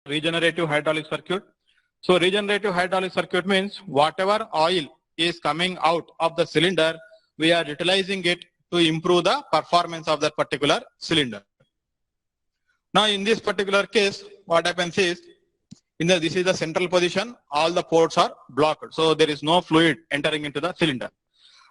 regenerative hydraulic circuit. So regenerative hydraulic circuit means whatever oil is coming out of the cylinder, we are utilizing it to improve the performance of that particular cylinder. Now in this particular case, what happens is, this is the central position, all the ports are blocked. So there is no fluid entering into the cylinder.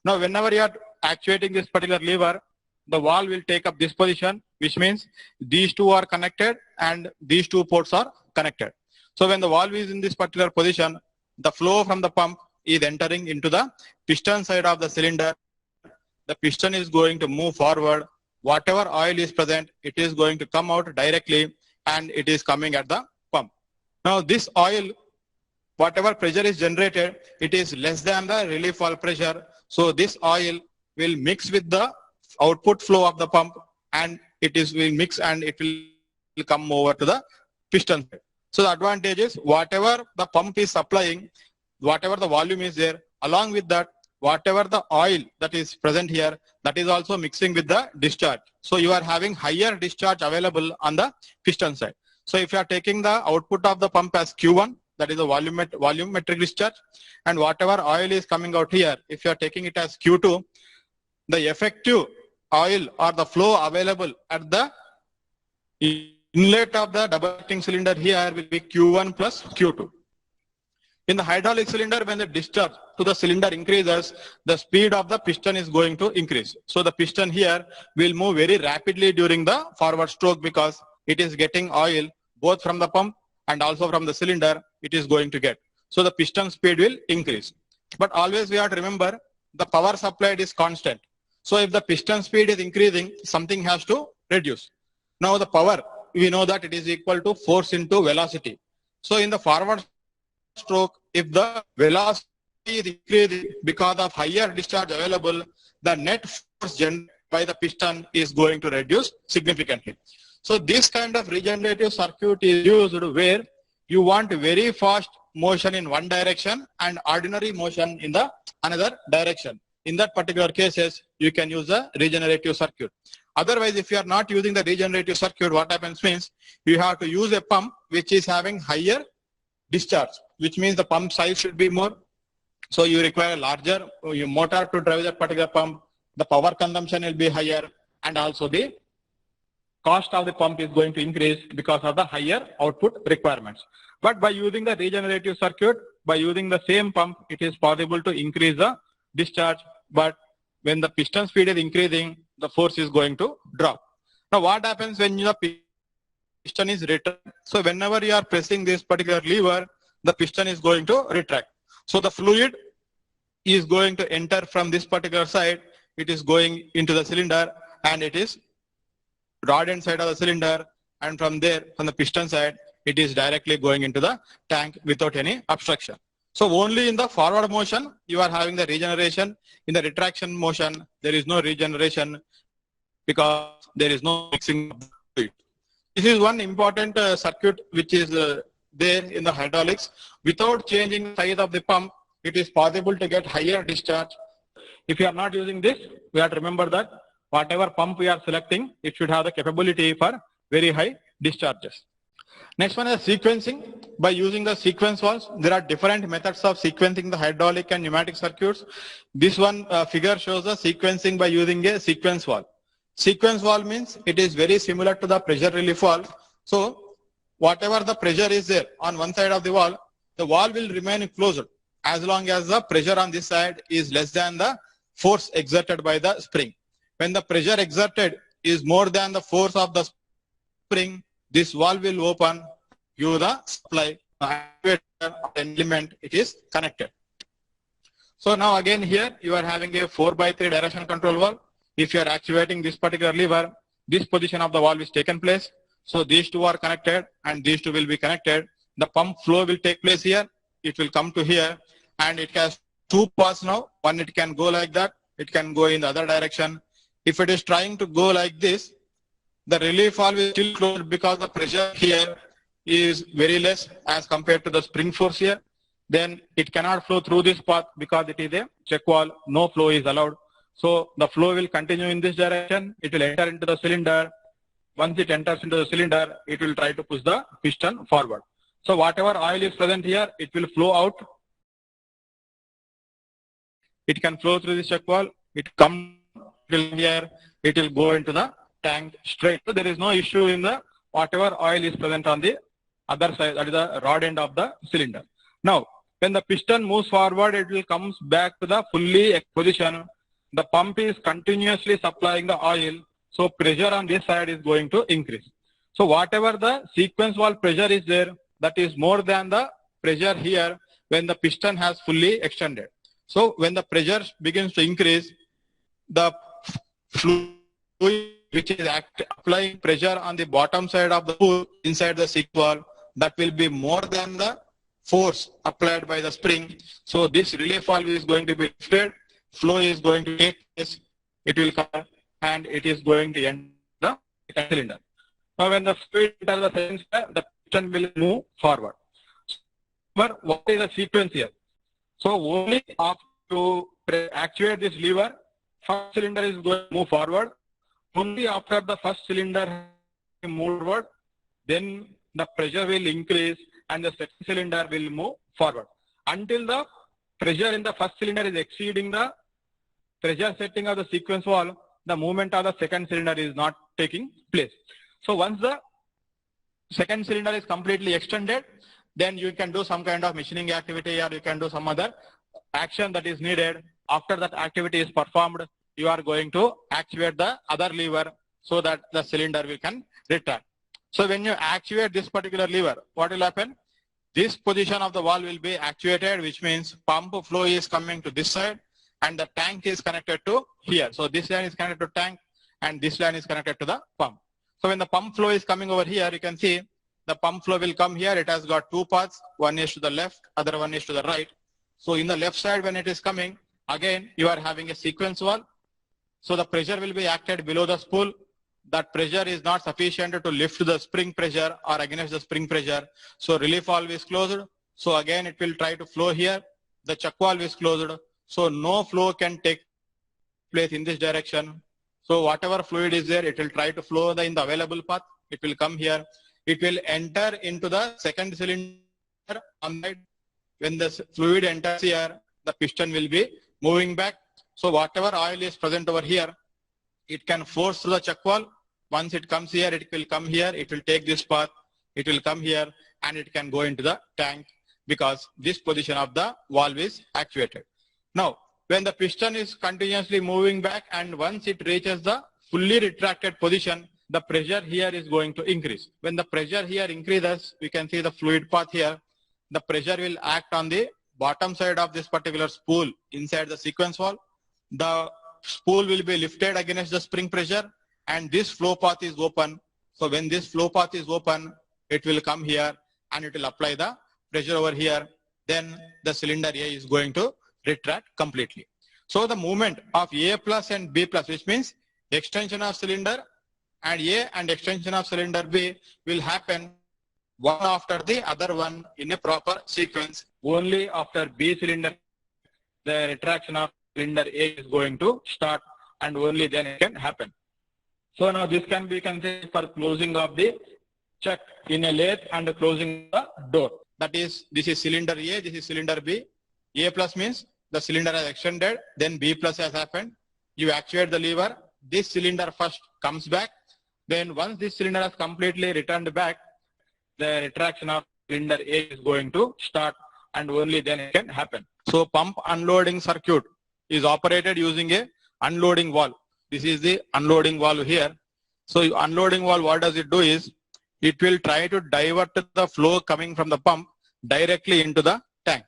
Now whenever you are actuating this particular lever, the valve will take up this position, which means these two are connected and these two ports are connected. So when the valve is in this particular position, the flow from the pump is entering into the piston side of the cylinder. The piston is going to move forward. Whatever oil is present, it is going to come out directly and it is coming at the pump. Now this oil, whatever pressure is generated, it is less than the relief valve pressure. So this oil will mix with the output flow of the pump and will mix and it will come over to the piston. So the advantage is whatever the pump is supplying, whatever the volume is there, along with that, whatever the oil that is present here, that is also mixing with the discharge. So you are having higher discharge available on the piston side. So if you are taking the output of the pump as Q1, that is the volumetric discharge, and whatever oil is coming out here, if you are taking it as Q2, the effective oil or the flow available at the inlet of the double acting cylinder here will be Q1 plus Q2. In the hydraulic cylinder, when the discharge to the cylinder increases, the speed of the piston is going to increase. So the piston here will move very rapidly during the forward stroke because it is getting oil both from the pump and also from the cylinder it is going to get. So the piston speed will increase. But always we have to remember the power supplied is constant. So if the piston speed is increasing, something has to reduce. Now the power, we know that it is equal to force into velocity. So in the forward stroke, if the velocity is increasing because of higher discharge available, the net force generated by the piston is going to reduce significantly. So this kind of regenerative circuit is used where you want very fast motion in one direction and ordinary motion in the another direction. In that particular cases, you can use a regenerative circuit. Otherwise, if you are not using the regenerative circuit, what happens means you have to use a pump which is having higher discharge, which means the pump size should be more. So you require a larger motor to drive that particular pump. The power consumption will be higher and also the cost of the pump is going to increase because of the higher output requirements. But by using the regenerative circuit, by using the same pump, it is possible to increase the discharge. But when the piston speed is increasing, the force is going to drop. Now what happens when the piston is retracted? So whenever you are pressing this particular lever, the piston is going to retract. So the fluid is going to enter from this particular side. It is going into the cylinder and it is rod end side of the cylinder, and from there, from the piston side, it is directly going into the tank without any obstruction. So only in the forward motion, you are having the regeneration. In the retraction motion, there is no regeneration because there is no mixing of the fluid. This is one important circuit which is there in the hydraulics. Without changing the size of the pump, it is possible to get higher discharge. If you are not using this, we have to remember that whatever pump we are selecting, it should have the capability for very high discharges. Next one is sequencing. By using the sequence valves, there are different methods of sequencing the hydraulic and pneumatic circuits. This one figure shows the sequencing by using a sequence valve. Sequence valve means it is very similar to the pressure relief valve. So whatever the pressure is there on one side of the valve will remain closed as long as the pressure on this side is less than the force exerted by the spring. When the pressure exerted is more than the force of the spring, this valve will open, give the supply, element, it is connected. So now again here, you are having a 4x3 direction control valve. If you are actuating this particular lever, this position of the valve is taken place. So these two are connected and these two will be connected. The pump flow will take place here. It will come to here and it has two paths now. One, it can go like that. It can go in the other direction. If it is trying to go like this, the relief valve is still closed because the pressure here is very less as compared to the spring force here. Then it cannot flow through this path because it is a check valve. No flow is allowed. So the flow will continue in this direction. It will enter into the cylinder. once it enters into the cylinder, it will try to push the piston forward. So whatever oil is present here, it will flow out. It can flow through this check valve. It comes here. It will go into the tank straight. So there is no issue in the whatever oil is present on the other side, that is the rod end of the cylinder. Now, when the piston moves forward, it will comes back to the fully position. The pump is continuously supplying the oil, so pressure on this side is going to increase. So whatever the sequence valve pressure is there, that is more than the pressure here when the piston has fully extended. So when the pressure begins to increase, the fluid which is applying pressure on the bottom side of the spool inside the sequence valve, that will be more than the force applied by the spring. So this relief valve is going to be lifted, flow is going to take place, it will come and it is going to enter the cylinder. Now when the fluid enters the cylinder, the piston will move forward. But what is the sequence here? So only after to actuate this lever, first cylinder is going to move forward. Only after the first cylinder has moved forward, then the pressure will increase and the second cylinder will move forward. Until the pressure in the first cylinder is exceeding the pressure setting of the sequence valve, the movement of the second cylinder is not taking place. So once the second cylinder is completely extended, then you can do some kind of machining activity or you can do some other action that is needed. After that activity is performed, you are going to actuate the other lever so that the cylinder can retract. So when you actuate this particular lever, what will happen? This position of the valve will be actuated, which means pump flow is coming to this side and the tank is connected to here. So this line is connected to tank and this line is connected to the pump. So when the pump flow is coming over here, you can see the pump flow will come here. It has got two paths. One is to the left, other one is to the right. So in the left side, when it is coming, again, you are having a sequence valve. So the pressure will be acted below the spool. That pressure is not sufficient to lift the spring pressure or against the spring pressure. So relief valve is closed. So again, it will try to flow here. The chuck valve is closed. So no flow can take place in this direction. So whatever fluid is there, it will try to flow in the available path. It will come here. It will enter into the second cylinder on the side. When the fluid enters here, the piston will be moving back. So whatever oil is present over here, it can force through the chuck valve. Once it comes here, it will come here. It will take this path. It will come here and it can go into the tank because this position of the valve is actuated. Now, when the piston is continuously moving back and once it reaches the fully retracted position, the pressure here is going to increase. When the pressure here increases, we can see the fluid path here. The pressure will act on the bottom side of this particular spool inside the sequence valve. The spool will be lifted against the spring pressure and this flow path is open. So when this flow path is open, it will come here and it will apply the pressure over here. Then the cylinder A is going to retract completely. So the movement of A plus and B plus, which means extension of cylinder and A and extension of cylinder B will happen one after the other one in a proper sequence. Only after B cylinder, the retraction of cylinder A is going to start and only then it can happen. So now this can be considered for closing of the chuck in a lathe and closing the door. That is, this is cylinder A, this is cylinder B. A plus means the cylinder has extended, then B plus has happened. You actuate the lever, this cylinder first comes back. Then once this cylinder has completely returned back, the retraction of cylinder A is going to start and only then it can happen. So pump unloading circuit is operated using a unloading valve. This is the unloading valve here. So unloading valve, what does it do is, it will try to divert the flow coming from the pump directly into the tank.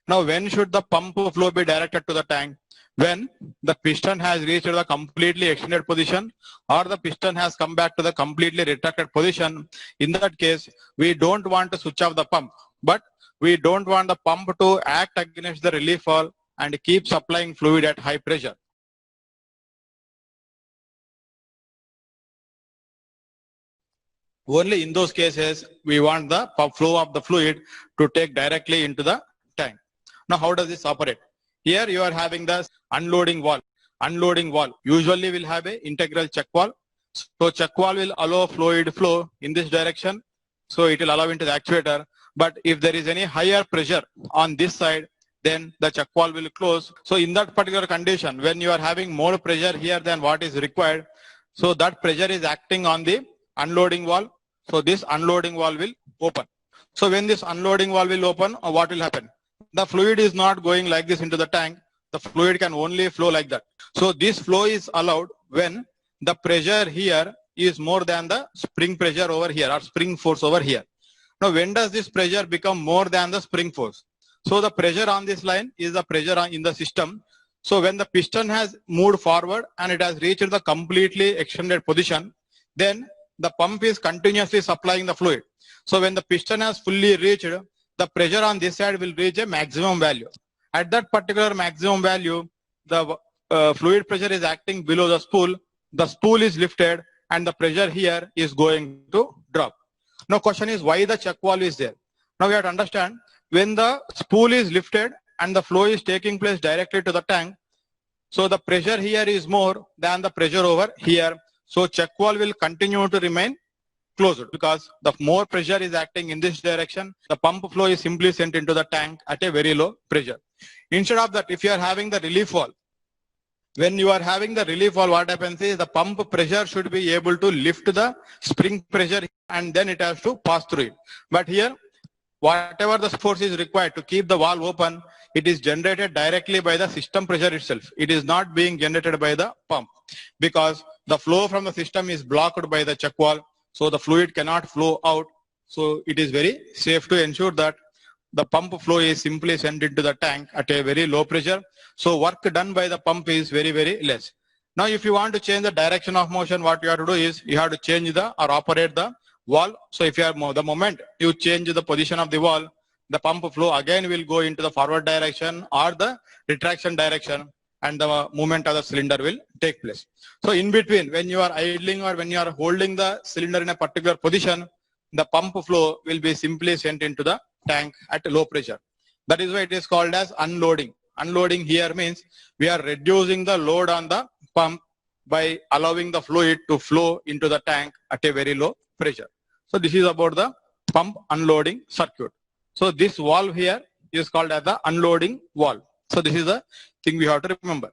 Now when should the pump flow be directed to the tank? When the piston has reached the completely extended position or the piston has come back to the completely retracted position. In that case, we don't want to switch off the pump, but we don't want the pump to act against the relief valve and keep supplying fluid at high pressure. Only in those cases, we want the flow of the fluid to take directly into the tank. Now, how does this operate? Here you are having the unloading valve. Unloading valve usually will have a integral check valve. So chuck valve will allow fluid flow in this direction. So it will allow into the actuator. But if there is any higher pressure on this side, then the chuck valve will close. So in that particular condition, when you are having more pressure here than what is required, so that pressure is acting on the unloading valve. So this unloading valve will open. So when this unloading valve will open, what will happen? The fluid is not going like this into the tank. The fluid can only flow like that. So this flow is allowed when the pressure here is more than the spring pressure over here or spring force over here. Now when does this pressure become more than the spring force? So the pressure on this line is the pressure in the system. So when the piston has moved forward and it has reached the completely extended position, then the pump is continuously supplying the fluid. So when the piston has fully reached, the pressure on this side will reach a maximum value. At that particular maximum value, the fluid pressure is acting below the spool. The spool is lifted and the pressure here is going to drop. Now question is why the chuck valve is there. Now we have to understand when the spool is lifted and the flow is taking place directly to the tank. So the pressure here is more than the pressure over here. So chuck valve will continue to remain closed because the more pressure is acting in this direction, the pump flow is simply sent into the tank at a very low pressure. Instead of that, if you are having the relief valve, when you are having the relief valve, what happens is the pump pressure should be able to lift the spring pressure and then it has to pass through it. But here, whatever the force is required to keep the valve open, it is generated directly by the system pressure itself. It is not being generated by the pump because the flow from the system is blocked by the chuck valve. So the fluid cannot flow out. So it is very safe to ensure that the pump flow is simply sent into the tank at a very low pressure. So work done by the pump is very, very less. Now, if you want to change the direction of motion, what you have to do is you have to change the or operate the valve. So if you have the moment you change the position of the valve, the pump flow again will go into the forward direction or the retraction direction and the movement of the cylinder will take place. So in between, when you are idling or when you are holding the cylinder in a particular position, the pump flow will be simply sent into the tank at a low pressure. That is why it is called as unloading. Unloading here means we are reducing the load on the pump by allowing the fluid to flow into the tank at a very low pressure. So this is about the pump unloading circuit. So this valve here is called as the unloading valve. So this is the thing we have to remember.